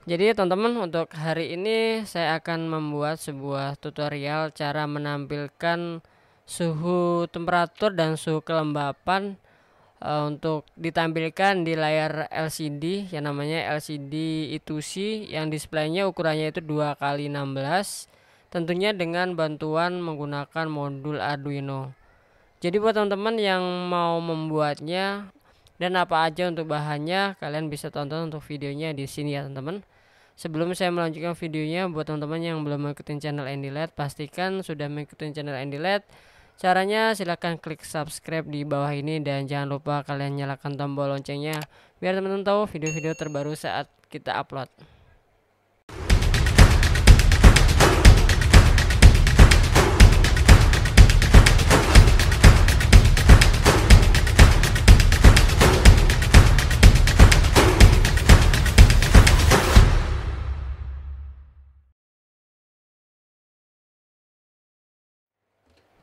Jadi teman-teman, untuk hari ini saya akan membuat sebuah tutorial cara menampilkan suhu temperatur dan suhu kelembapan untuk ditampilkan di layar LCD yang namanya LCD I2C yang displaynya ukurannya itu 2x16, tentunya dengan bantuan menggunakan modul Arduino. Jadi buat teman-teman yang mau membuatnya dan apa aja untuk bahannya, kalian bisa tonton untuk videonya di sini ya teman-teman. Sebelum saya melanjutkan videonya, buat teman-teman yang belum mengikuti channel Andy LED, pastikan sudah mengikuti channel Andy LED. Caranya silahkan klik subscribe di bawah ini dan jangan lupa kalian nyalakan tombol loncengnya biar teman-teman tahu video-video terbaru saat kita upload.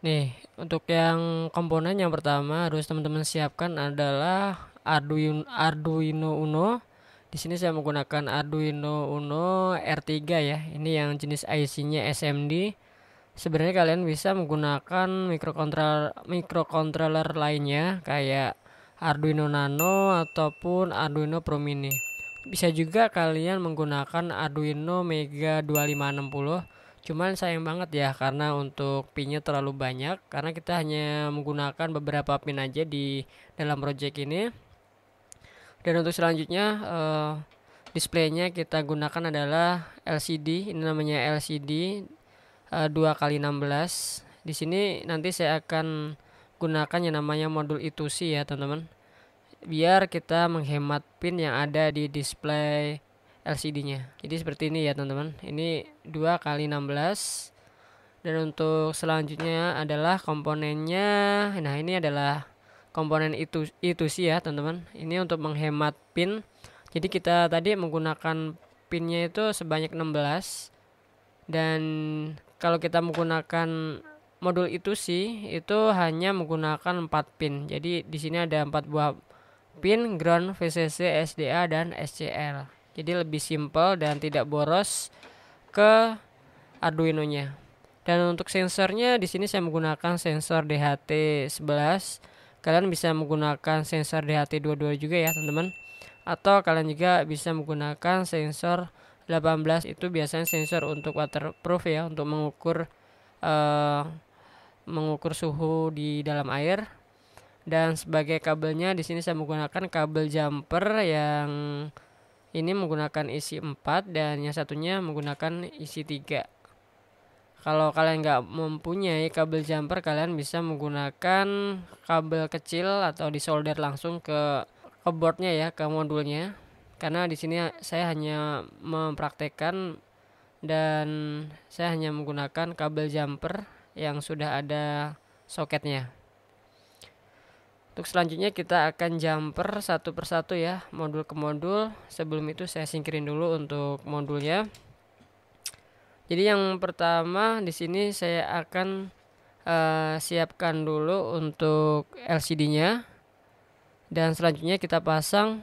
Nih, untuk yang komponen yang pertama harus teman-teman siapkan adalah Arduino Uno. Di sini saya menggunakan Arduino Uno R3 ya. Ini yang jenis IC-nya SMD. Sebenarnya kalian bisa menggunakan microcontroller lainnya kayak Arduino Nano ataupun Arduino Pro Mini. Bisa juga kalian menggunakan Arduino Mega 2560. Cuman sayang banget ya karena untuk pinnya terlalu banyak, karena kita hanya menggunakan beberapa pin aja di dalam project ini. Dan untuk selanjutnya displaynya kita gunakan adalah LCD. Ini namanya LCD 2x16. Di sini nanti saya akan gunakan yang namanya modul I2C ya teman-teman, biar kita menghemat pin yang ada di display LCD-nya. Jadi seperti ini ya teman-teman. Ini 2x16. Dan untuk selanjutnya adalah komponennya. Nah, ini adalah komponen I2C ya teman-teman. Ini untuk menghemat pin. Jadi kita tadi menggunakan pinnya itu sebanyak 16. Dan kalau kita menggunakan modul I2C itu hanya menggunakan 4 pin. Jadi di sini ada 4 buah pin: ground, VCC, SDA, dan SCL. Jadi lebih simpel dan tidak boros ke Arduino-nya. Dan untuk sensornya di sini saya menggunakan sensor DHT11. Kalian bisa menggunakan sensor DHT22 juga ya teman-teman. Atau kalian juga bisa menggunakan sensor 18. Itu biasanya sensor untuk waterproof ya, untuk mengukur suhu di dalam air. Dan sebagai kabelnya di sini saya menggunakan kabel jumper yang ini menggunakan isi 4 dan yang satunya menggunakan isi 3. Kalau kalian nggak mempunyai kabel jumper, kalian bisa menggunakan kabel kecil atau disolder langsung ke boardnya ya, ke modulnya. Karena di sini saya hanya mempraktekkan dan saya hanya menggunakan kabel jumper yang sudah ada soketnya. Untuk selanjutnya kita akan jumper satu persatu ya, modul ke modul. Sebelum itu saya singkirin dulu untuk modulnya. Jadi yang pertama di sini saya akan siapkan dulu untuk LCD-nya. Dan selanjutnya kita pasang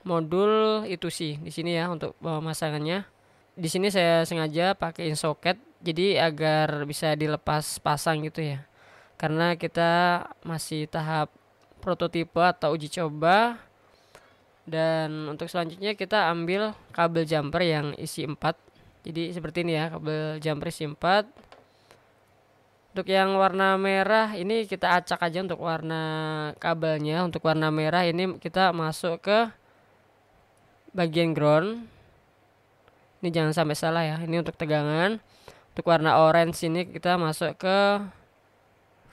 modul I2C di sini ya untuk pemasangannya. Di sini saya sengaja pakaiin soket jadi agar bisa dilepas pasang gitu ya. Karena kita masih tahap prototipe atau uji coba. Dan untuk selanjutnya kita ambil kabel jumper yang isi 4. Jadi seperti ini ya, kabel jumper isi 4. Untuk yang warna merah ini kita acak aja untuk warna kabelnya. Untuk warna merah ini kita masuk ke bagian ground. Ini jangan sampai salah ya, ini untuk tegangan. Untuk warna orange ini kita masuk ke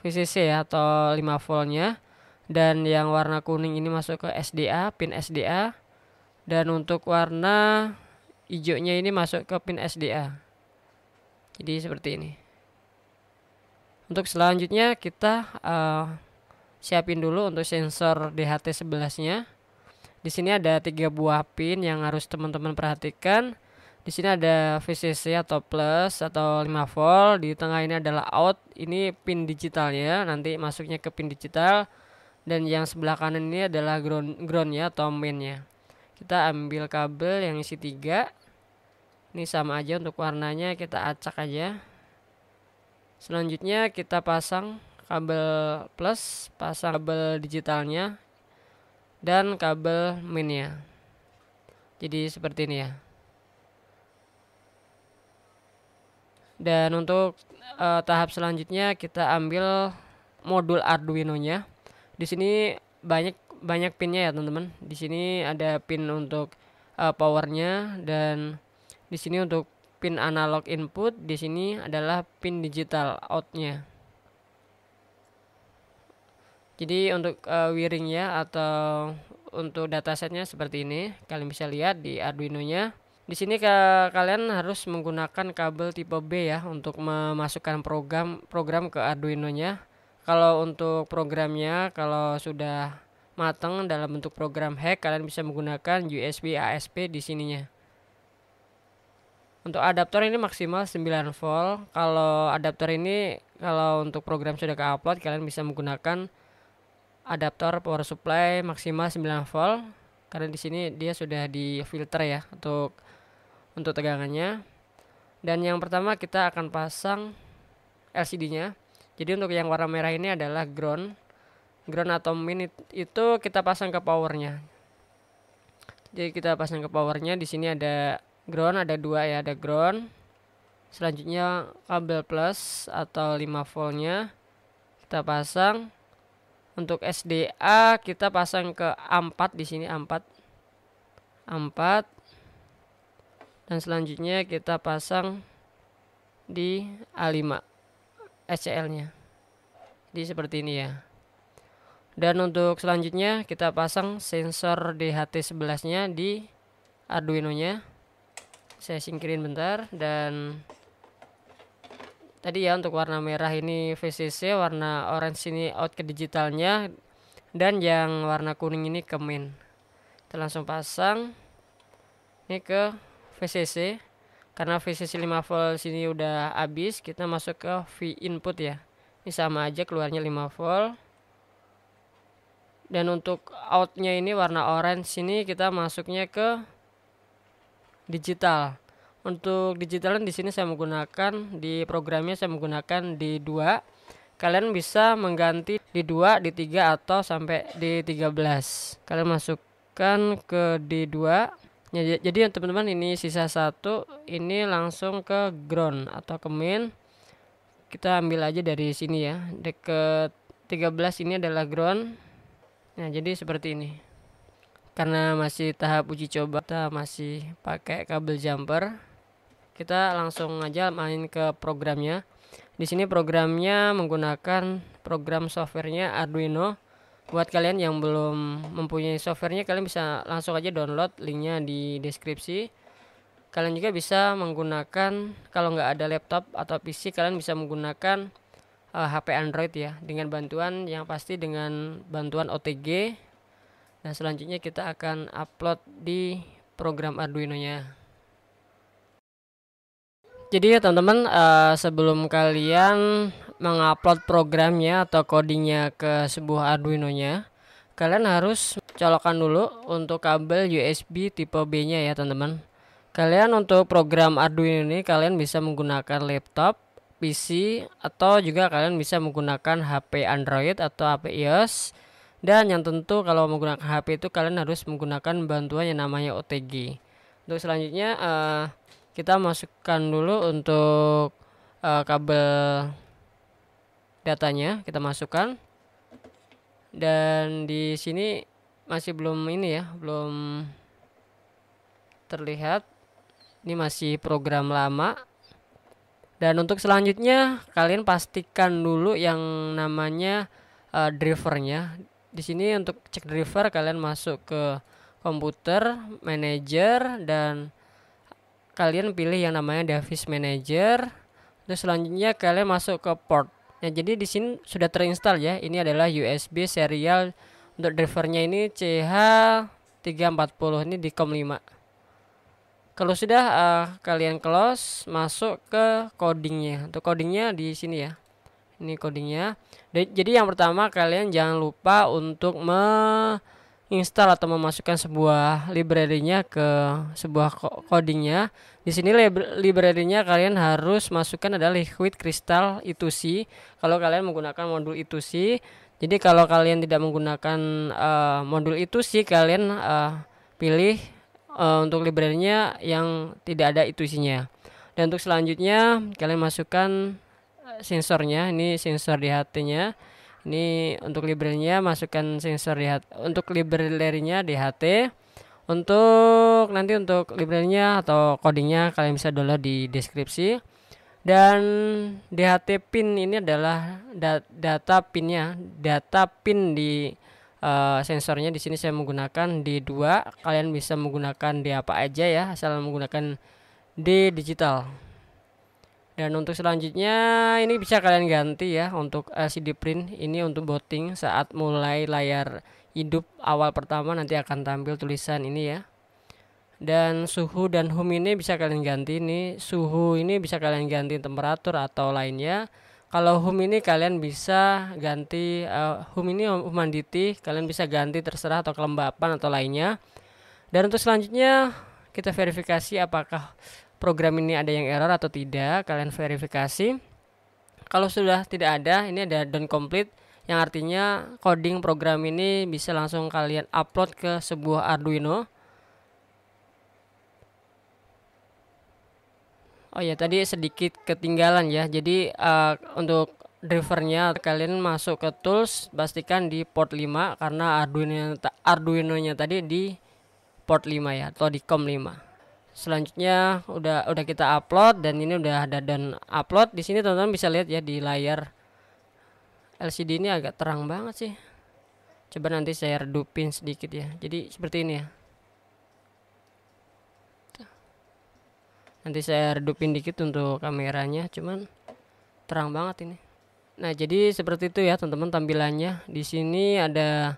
VCC ya, atau 5 voltnya. Dan yang warna kuning ini masuk ke SDA, pin SDA. Dan untuk warna hijaunya ini masuk ke pin SDA. Jadi seperti ini. Untuk selanjutnya kita siapin dulu untuk sensor DHT11-nya. Di sini ada 3 buah pin yang harus teman-teman perhatikan. Di sini ada VCC atau plus atau 5 volt. Di tengah ini adalah out. Ini pin digitalnya, nanti masuknya ke pin digital. Dan yang sebelah kanan ini adalah groundnya atau mainnya. Kita ambil kabel yang isi 3. Ini sama aja, untuk warnanya kita acak aja. Selanjutnya kita pasang kabel plus, pasang kabel digitalnya dan kabel minnya. Jadi seperti ini ya. Dan untuk tahap selanjutnya kita ambil modul Arduino-nya. Di sini banyak pinnya ya teman-teman. Di sini ada pin untuk powernya, dan di sini untuk pin analog input. Di sini adalah pin digital outnya. Jadi untuk wiringnya atau untuk datasetnya seperti ini. Kalian bisa lihat di Arduino-nya. Di sini kalian harus menggunakan kabel tipe B ya untuk memasukkan program ke Arduino-nya. Kalau untuk programnya, kalau sudah matang dalam bentuk program hack, kalian bisa menggunakan USB ASP di sininya. Untuk adaptor ini maksimal 9 volt. Kalau adaptor ini, kalau untuk program sudah ke-upload, kalian bisa menggunakan adaptor power supply maksimal 9 volt. Karena di sini dia sudah di filter ya untuk tegangannya. Dan yang pertama kita akan pasang LCD-nya. Jadi untuk yang warna merah ini adalah ground atau min, itu kita pasang ke powernya. Jadi kita pasang ke powernya. Di sini ada ground, ada dua ya, ada ground. Selanjutnya kabel plus atau 5 voltnya kita pasang. Untuk SDA kita pasang ke A4 di sini, A4. Dan selanjutnya kita pasang di A5 SCL-nya. Jadi seperti ini ya. Dan untuk selanjutnya kita pasang sensor DHT11-nya di Arduino-nya. Saya singkirin bentar. Dan tadi ya untuk warna merah ini VCC, warna orange ini out ke digitalnya, dan yang warna kuning ini ke main. Kita langsung pasang ini ke VCC. Karena VCC 5 volt sini udah habis, kita masuk ke V input ya. Ini sama aja, keluarnya 5 volt. Dan untuk outnya ini warna orange ini kita masuknya ke digital. Untuk digitalnya di sini saya menggunakan, di programnya saya menggunakan D2. Kalian bisa mengganti D2, D3 atau sampai D13. Kalian masukkan ke D2. Ya, jadi teman-teman ini sisa satu, ini langsung ke ground atau ke main. Kita ambil aja dari sini ya. Deket 13 ini adalah ground. Nah, jadi seperti ini. Karena masih tahap uji coba, kita masih pakai kabel jumper. Kita langsung aja main ke programnya. Di sini programnya menggunakan program softwarenya Arduino. Buat kalian yang belum mempunyai softwarenya, kalian bisa langsung aja download, linknya di deskripsi. Kalian juga bisa menggunakan, kalau nggak ada laptop atau PC, kalian bisa menggunakan HP Android ya, dengan bantuan yang pasti dengan bantuan OTG. Nah, selanjutnya kita akan upload di program Arduino-nya. Jadi ya teman-teman, sebelum kalian mengupload programnya atau codingnya ke sebuah Arduino-nya, kalian harus colokkan dulu untuk kabel USB tipe B-nya ya teman-teman. Kalian untuk program Arduino ini kalian bisa menggunakan laptop, PC, atau juga kalian bisa menggunakan HP Android atau HP iOS. Dan yang tentu kalau menggunakan HP itu kalian harus menggunakan bantuan yang namanya OTG. Untuk selanjutnya kita masukkan dulu untuk kabel datanya, kita masukkan. Dan di sini masih belum ini ya, belum terlihat. Ini masih program lama. Dan untuk selanjutnya kalian pastikan dulu yang namanya drivernya. Di sini untuk cek driver kalian masuk ke komputer manager dan kalian pilih yang namanya device manager. Terus selanjutnya kalian masuk ke port. Nah, jadi di sini sudah terinstall ya. Ini adalah USB serial untuk drivernya ini CH340, ini di COM5. Kalau sudah kalian close, masuk ke codingnya. Untuk codingnya di sini ya. Ini codingnya. Jadi yang pertama kalian jangan lupa untuk install atau memasukkan sebuah library-nya ke sebuah codingnya. Di sini library-nya kalian harus masukkan adalah Liquid Crystal I2C kalau kalian menggunakan modul I2C. Jadi kalau kalian tidak menggunakan modul I2C, kalian pilih untuk library-nya yang tidak ada I2C-nya. Dan untuk selanjutnya kalian masukkan sensornya, ini sensor di HT-nya. Ini untuk library-nya masukkan sensor di HT, untuk library-nya di HT. Untuk nanti untuk library-nya atau codingnya kalian bisa download di deskripsi. Dan DHT pin ini adalah data pinnya, data pin di sensornya. Di sini saya menggunakan D2. Kalian bisa menggunakan D apa aja ya, asal menggunakan D digital. Dan untuk selanjutnya ini bisa kalian ganti ya untuk LCD print ini untuk booting saat mulai layar hidup awal pertama nanti akan tampil tulisan ini ya. Dan suhu dan hum ini bisa kalian ganti, ini suhu ini bisa kalian ganti temperatur atau lainnya. Kalau hum ini kalian bisa ganti hum ini humidity, kalian bisa ganti terserah atau kelembapan atau lainnya. Dan untuk selanjutnya kita verifikasi apakah program ini ada yang error atau tidak. Kalian verifikasi. Kalau sudah tidak ada, ini ada done complete, yang artinya coding program ini bisa langsung kalian upload ke sebuah Arduino. Oh ya, tadi sedikit ketinggalan ya. Jadi untuk drivernya kalian masuk ke tools, pastikan di port 5 karena Arduino-nya tadi di port 5 ya, atau di COM 5. Selanjutnya udah kita upload dan ini udah ada dan upload. Di sini teman-teman bisa lihat ya di layar LCD ini agak terang banget sih. Coba nanti saya redupin sedikit ya. Jadi seperti ini ya. Nanti saya redupin dikit untuk kameranya, cuman terang banget ini. Nah, jadi seperti itu ya teman-teman tampilannya. Di sini ada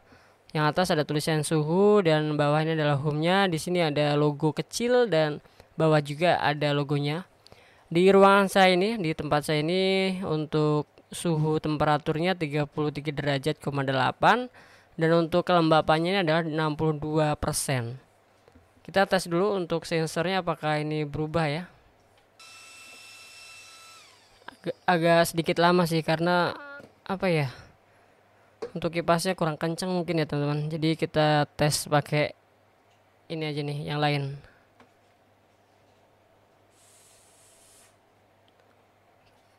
yang atas ada tulisan suhu dan bawahnya adalah home-nya. Di sini ada logo kecil dan bawah juga ada logonya. Di ruangan saya ini, di tempat saya ini untuk suhu temperaturnya 33 derajat,8 dan untuk kelembapannya adalah 62%. Kita tes dulu untuk sensornya apakah ini berubah ya. Agak sedikit lama sih karena apa ya? Untuk kipasnya kurang kencang mungkin ya teman-teman. Jadi kita tes pakai ini aja nih, yang lain.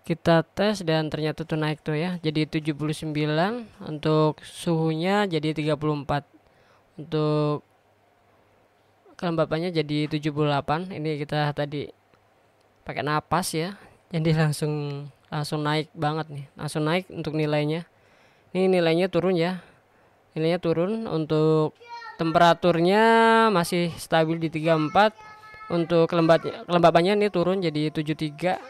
Kita tes dan ternyata tuh naik tuh ya. Jadi 79, untuk suhunya jadi 34. Untuk kelembapannya jadi 78. Ini kita tadi pakai napas ya. Jadi langsung naik banget nih. Langsung naik untuk nilainya. Ini nilainya turun ya. Nilainya turun. Untuk temperaturnya masih stabil di 34. Untuk kelembapannya ini turun jadi 73.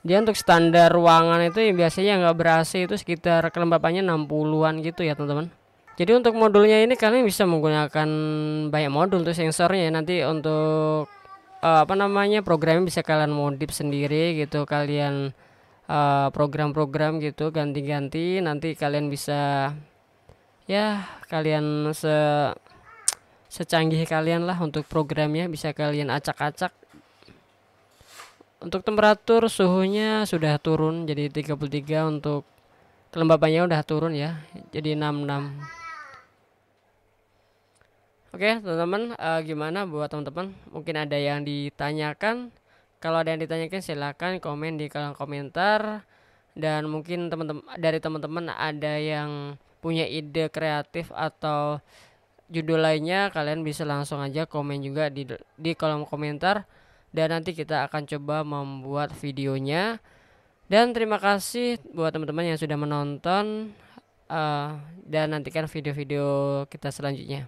Dia untuk standar ruangan itu yang biasanya nggak ber-AC itu sekitar kelembapannya 60-an gitu ya teman-teman. Jadi untuk modulnya ini kalian bisa menggunakan banyak modul untuk sensornya. Nanti untuk programnya bisa kalian modif sendiri gitu. Kalian program-program gitu ganti-ganti, nanti kalian bisa ya kalian secanggih kalian lah untuk programnya, bisa kalian acak-acak. Untuk temperatur suhunya sudah turun jadi 33, untuk kelembapannya udah turun ya jadi 66. Oke teman-teman, gimana buat teman-teman, mungkin ada yang ditanyakan? Kalau ada yang ditanyakan silahkan komen di kolom komentar. Dan mungkin teman-teman ada yang punya ide kreatif atau judul lainnya, kalian bisa langsung aja komen juga di kolom komentar. Dan nanti kita akan coba membuat videonya. Dan terima kasih buat teman-teman yang sudah menonton. Dan nantikan video-video kita selanjutnya.